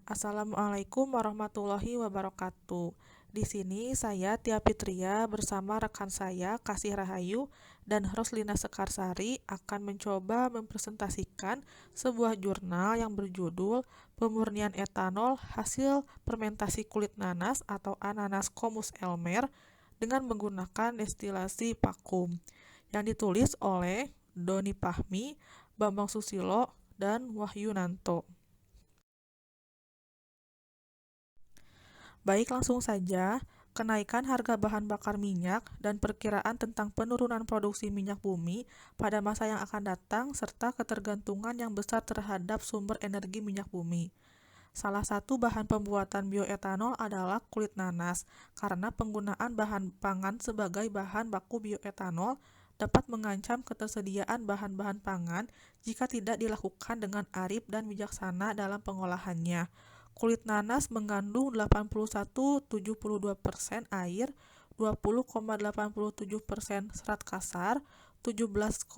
Assalamualaikum warahmatullahi wabarakatuh. Di sini saya Tia Fitria bersama rekan saya Kasih Rahayu dan Roslina Sekarsari akan mencoba mempresentasikan sebuah jurnal yang berjudul Pemurnian Etanol Hasil Fermentasi Kulit Nanas atau Ananas Comus elmer dengan menggunakan destilasi vakum yang ditulis oleh Doni Fahmi, Bambang Susilo, dan Wahyu Nanto. Baik, langsung saja. Kenaikan harga bahan bakar minyak dan perkiraan tentang penurunan produksi minyak bumi pada masa yang akan datang serta ketergantungan yang besar terhadap sumber energi minyak bumi. Salah satu bahan pembuatan bioetanol adalah kulit nanas, karena penggunaan bahan pangan sebagai bahan baku bioetanol dapat mengancam ketersediaan bahan-bahan pangan jika tidak dilakukan dengan arif dan bijaksana dalam pengolahannya. Kulit nanas mengandung 81,72% air, 20,87% serat kasar, 17,53%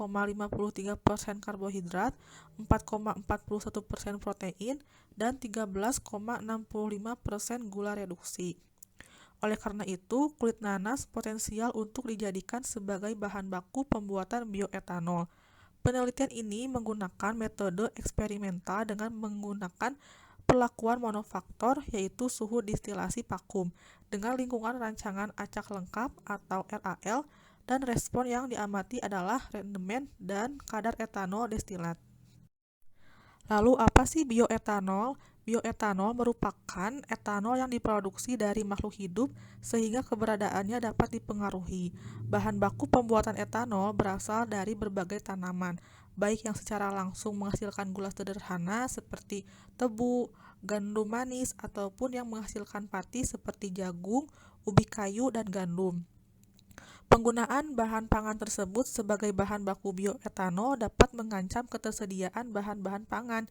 karbohidrat, 4,41% protein, dan 13,65% gula reduksi. Oleh karena itu, kulit nanas potensial untuk dijadikan sebagai bahan baku pembuatan bioetanol. Penelitian ini menggunakan metode eksperimental dengan menggunakan perlakuan monofaktor, yaitu suhu distilasi vakum, dengan lingkungan rancangan acak lengkap atau RAL, dan respon yang diamati adalah rendemen dan kadar etanol destilat. Lalu apa sih bioetanol? Bioetanol merupakan etanol yang diproduksi dari makhluk hidup sehingga keberadaannya dapat dipengaruhi. Bahan baku pembuatan etanol berasal dari berbagai tanaman, baik yang secara langsung menghasilkan gula sederhana seperti tebu, gandum manis, ataupun yang menghasilkan pati seperti jagung, ubi kayu, dan gandum. Penggunaan bahan pangan tersebut sebagai bahan baku bioetanol dapat mengancam ketersediaan bahan-bahan pangan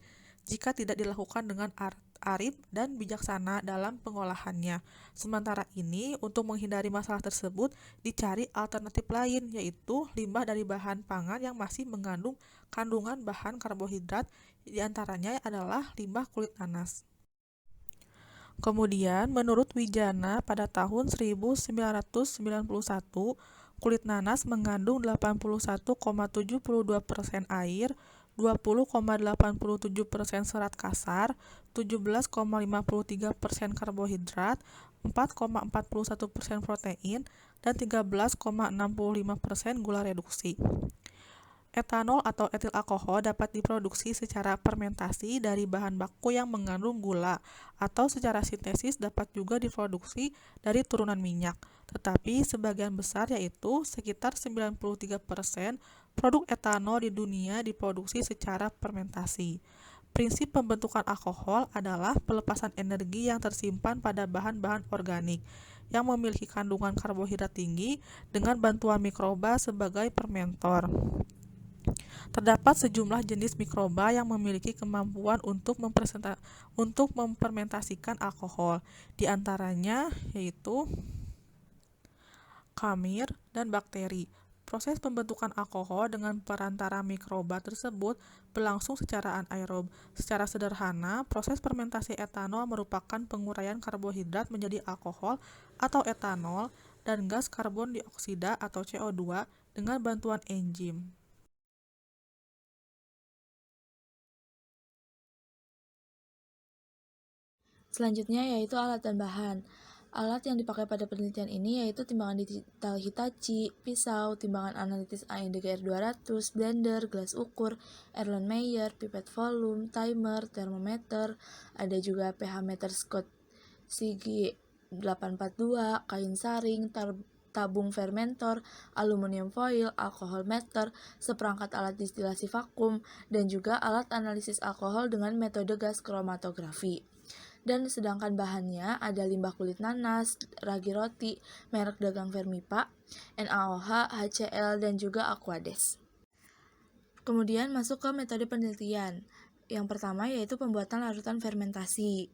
jika tidak dilakukan dengan arif dan bijaksana dalam pengolahannya. Sementara ini, untuk menghindari masalah tersebut, dicari alternatif lain, yaitu limbah dari bahan pangan yang masih mengandung kandungan bahan karbohidrat, diantaranya adalah limbah kulit nanas. Kemudian, menurut Wijana, pada tahun 1991, kulit nanas mengandung 81,72% air, 20,87% serat kasar, 17,53% karbohidrat, 4,41% protein, dan 13,65% gula reduksi. Etanol atau etil alkohol dapat diproduksi secara fermentasi dari bahan baku yang mengandung gula, atau secara sintesis dapat juga diproduksi dari turunan minyak. Tetapi sebagian besar, yaitu sekitar 93%, produk etanol di dunia diproduksi secara fermentasi. Prinsip pembentukan alkohol adalah pelepasan energi yang tersimpan pada bahan-bahan organik yang memiliki kandungan karbohidrat tinggi dengan bantuan mikroba sebagai fermentor. Terdapat sejumlah jenis mikroba yang memiliki kemampuan untuk memfermentasikan alkohol, di antaranya yaitu kamir dan bakteri. Proses pembentukan alkohol dengan perantara mikroba tersebut berlangsung secara anaerob. Secara sederhana, proses fermentasi etanol merupakan penguraian karbohidrat menjadi alkohol atau etanol dan gas karbon dioksida atau CO2 dengan bantuan enzim. Selanjutnya yaitu alat dan bahan. Alat yang dipakai pada penelitian ini yaitu timbangan digital Hitachi, pisau, timbangan analitis AEDGR 200, blender, gelas ukur, Erlenmeyer, pipet volume, timer, termometer, ada juga pH meter Scott Sigi 842, kain saring, tabung fermentor, aluminium foil, alkohol meter, seperangkat alat distilasi vakum, dan juga alat analisis alkohol dengan metode gas kromatografi. Dan sedangkan bahannya ada limbah kulit nanas, ragi roti, merek dagang Vermipa, NaOH, HCl, dan juga Aquades. Kemudian masuk ke metode penelitian. Yang pertama yaitu pembuatan larutan fermentasi.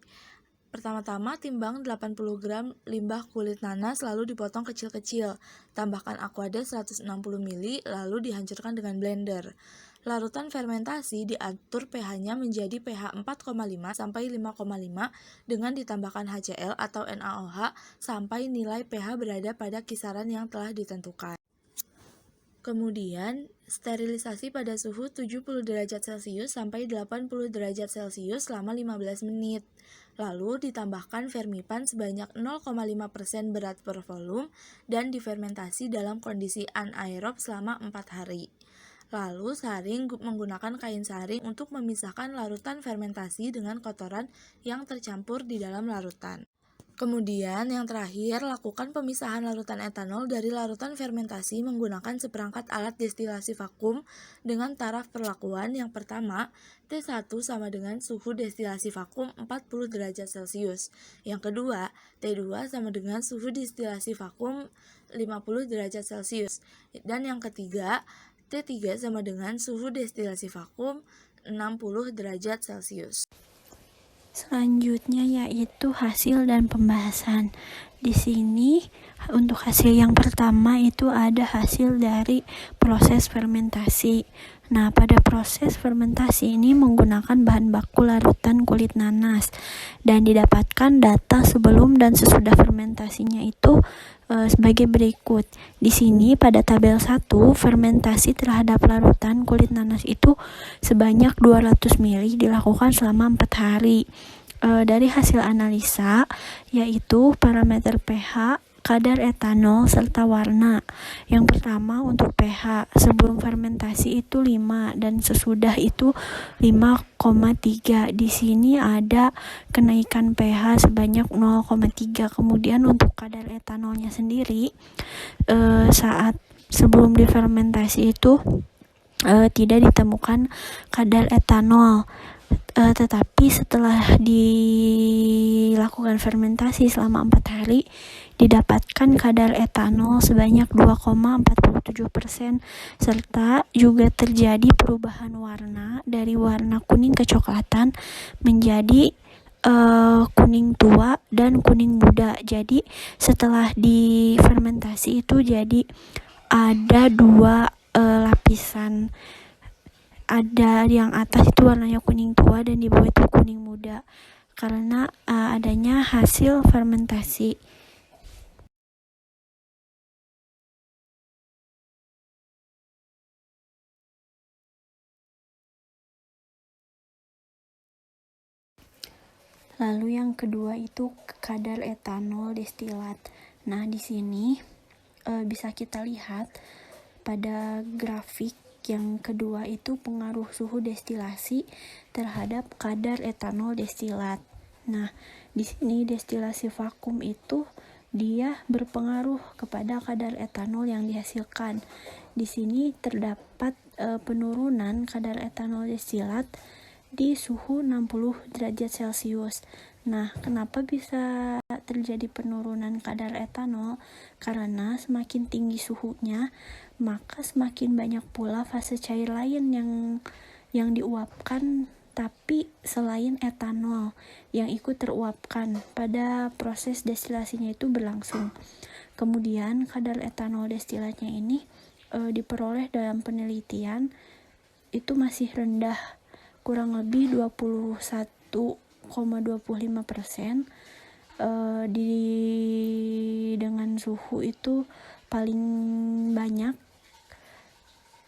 Pertama-tama timbang 80 gram limbah kulit nanas lalu dipotong kecil-kecil. Tambahkan Aquades 160 ml lalu dihancurkan dengan blender. Larutan fermentasi diatur pH-nya menjadi pH 4,5 sampai 5,5 dengan ditambahkan HCl atau NaOH sampai nilai pH berada pada kisaran yang telah ditentukan. Kemudian, sterilisasi pada suhu 70 derajat Celcius sampai 80 derajat Celcius selama 15 menit. Lalu ditambahkan fermipan sebanyak 0,5% berat per volume dan difermentasi dalam kondisi anaerob selama 4 hari. Lalu saring menggunakan kain saring untuk memisahkan larutan fermentasi dengan kotoran yang tercampur di dalam larutan. Kemudian yang terakhir, lakukan pemisahan larutan etanol dari larutan fermentasi menggunakan seperangkat alat destilasi vakum dengan taraf perlakuan yang pertama, T1 sama dengan suhu destilasi vakum 40 derajat Celcius. Yang kedua, T2 sama dengan suhu destilasi vakum 50 derajat Celcius. Dan yang ketiga, T3 sama dengan suhu destilasi vakum 60 derajat Celcius. Selanjutnya yaitu hasil dan pembahasan. Di sini untuk hasil yang pertama itu ada hasil dari proses fermentasi. Nah, pada proses fermentasi ini menggunakan bahan baku larutan kulit nanas dan didapatkan data sebelum dan sesudah fermentasinya itu sebagai berikut. Di sini pada tabel 1, fermentasi terhadap larutan kulit nanas itu sebanyak 200 ml dilakukan selama 4 hari. Dari hasil analisa yaitu parameter pH, kadar etanol, serta warna. Yang pertama untuk pH, sebelum fermentasi itu 5 dan sesudah itu 5,3. Di sini ada kenaikan pH sebanyak 0,3. Kemudian untuk kadar etanolnya sendiri, saat sebelum difermentasi itu tidak ditemukan kadar etanol. Tetapi setelah dilakukan fermentasi selama 4 hari didapatkan kadar etanol sebanyak 2,47% serta juga terjadi perubahan warna dari warna kuning kecoklatan menjadi kuning tua dan kuning muda. Jadi setelah difermentasi itu jadi ada 2 lapisan. Ada yang atas itu warnanya kuning tua dan di bawah itu kuning muda karena adanya hasil fermentasi. Lalu yang kedua itu kadar etanol destilat. Nah, di sini bisa kita lihat pada grafik yang kedua itu pengaruh suhu destilasi terhadap kadar etanol destilat. Nah, di sini destilasi vakum itu dia berpengaruh kepada kadar etanol yang dihasilkan. Di sini terdapat penurunan kadar etanol destilat di suhu 60 derajat Celcius. Nah, kenapa bisa terjadi penurunan kadar etanol? Karena semakin tinggi suhunya, maka semakin banyak pula fase cair lain yang diuapkan tapi selain etanol yang ikut teruapkan pada proses destilasinya itu berlangsung. Kemudian kadar etanol destilatnya ini diperoleh dalam penelitian itu masih rendah, kurang lebih 21,25%. Dengan suhu itu paling banyak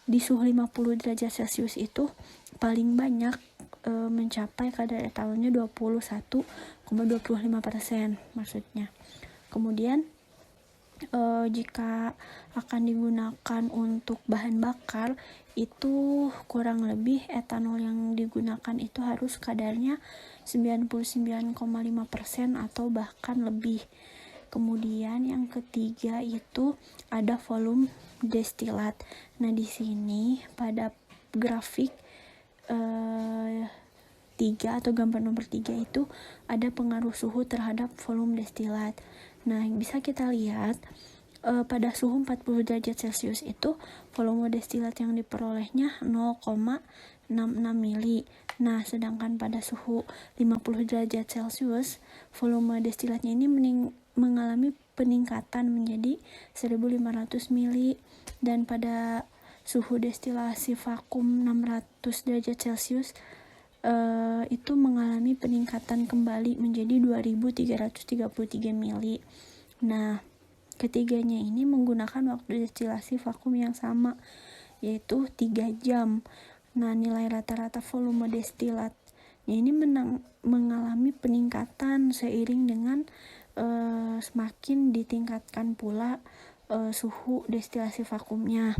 di suhu 50 derajat Celcius itu paling banyak mencapai kadar etanolnya 21,25% maksudnya. Kemudian jika akan digunakan untuk bahan bakar itu kurang lebih etanol yang digunakan itu harus kadarnya 99,5% atau bahkan lebih. Kemudian yang ketiga itu ada volume destilat. Nah, di sini pada grafik 3 atau gambar nomor 3 itu ada pengaruh suhu terhadap volume destilat. Nah, bisa kita lihat pada suhu 40 derajat Celcius itu volume destilat yang diperolehnya 0,66 mili. Nah, sedangkan pada suhu 50 derajat Celcius volume destilatnya ini mengalami peningkatan menjadi 1500 mili dan pada suhu destilasi vakum 600 derajat Celcius itu mengalami peningkatan kembali menjadi 2333 mili. Nah, ketiganya ini menggunakan waktu destilasi vakum yang sama, yaitu 3 jam. Nah, nilai rata-rata volume destilatnya ini mengalami peningkatan seiring dengan semakin ditingkatkan pula suhu destilasi vakumnya.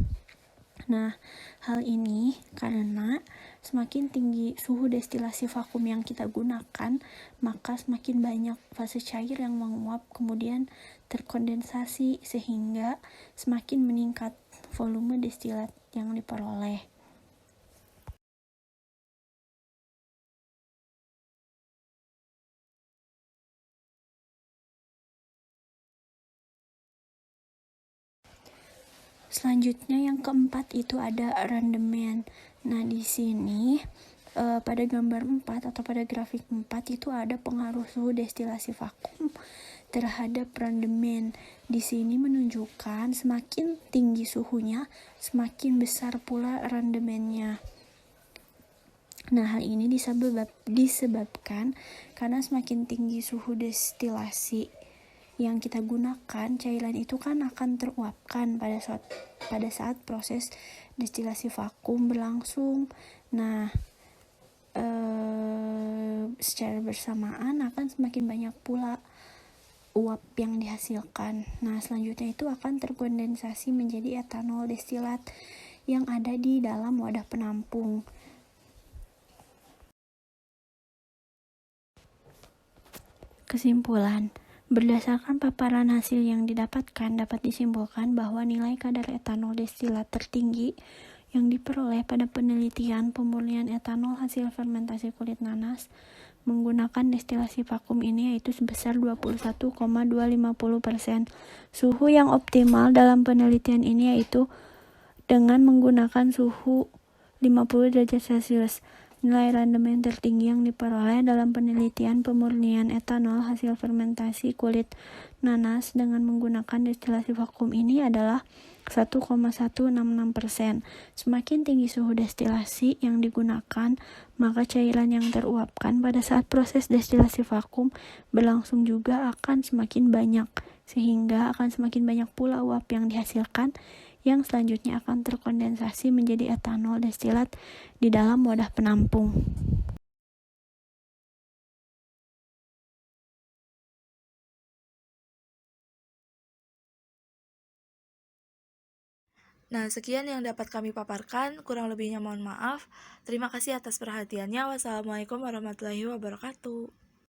Nah, hal ini karena semakin tinggi suhu destilasi vakum yang kita gunakan, maka semakin banyak fase cair yang menguap kemudian terkondensasi sehingga semakin meningkat volume destilat yang diperoleh. Selanjutnya yang keempat itu ada rendemen. Nah, di sini pada gambar 4 atau pada grafik 4 itu ada pengaruh suhu destilasi vakum terhadap rendemen. Di sini menunjukkan semakin tinggi suhunya, semakin besar pula rendemennya. Nah, hal ini disebabkan karena semakin tinggi suhu destilasi yang kita gunakan, cairan itu kan akan teruapkan pada saat proses destilasi vakum berlangsung. Nah, secara bersamaan akan semakin banyak pula uap yang dihasilkan. Nah, selanjutnya itu akan terkondensasi menjadi etanol destilat yang ada di dalam wadah penampung. Kesimpulan, berdasarkan paparan hasil yang didapatkan, dapat disimpulkan bahwa nilai kadar etanol destilat tertinggi yang diperoleh pada penelitian pemurnian etanol hasil fermentasi kulit nanas menggunakan destilasi vakum ini yaitu sebesar 21,250%. Suhu yang optimal dalam penelitian ini yaitu dengan menggunakan suhu 50 derajat Celcius. Nilai rendemen tertinggi yang diperoleh dalam penelitian pemurnian etanol hasil fermentasi kulit nanas dengan menggunakan destilasi vakum ini adalah 1,166%. Semakin tinggi suhu destilasi yang digunakan, maka cairan yang teruapkan pada saat proses destilasi vakum berlangsung juga akan semakin banyak, sehingga akan semakin banyak pula uap yang dihasilkan yang selanjutnya akan terkondensasi menjadi etanol destilat di dalam wadah penampung. Nah, sekian yang dapat kami paparkan, kurang lebihnya mohon maaf. Terima kasih atas perhatiannya. Wassalamualaikum warahmatullahi wabarakatuh.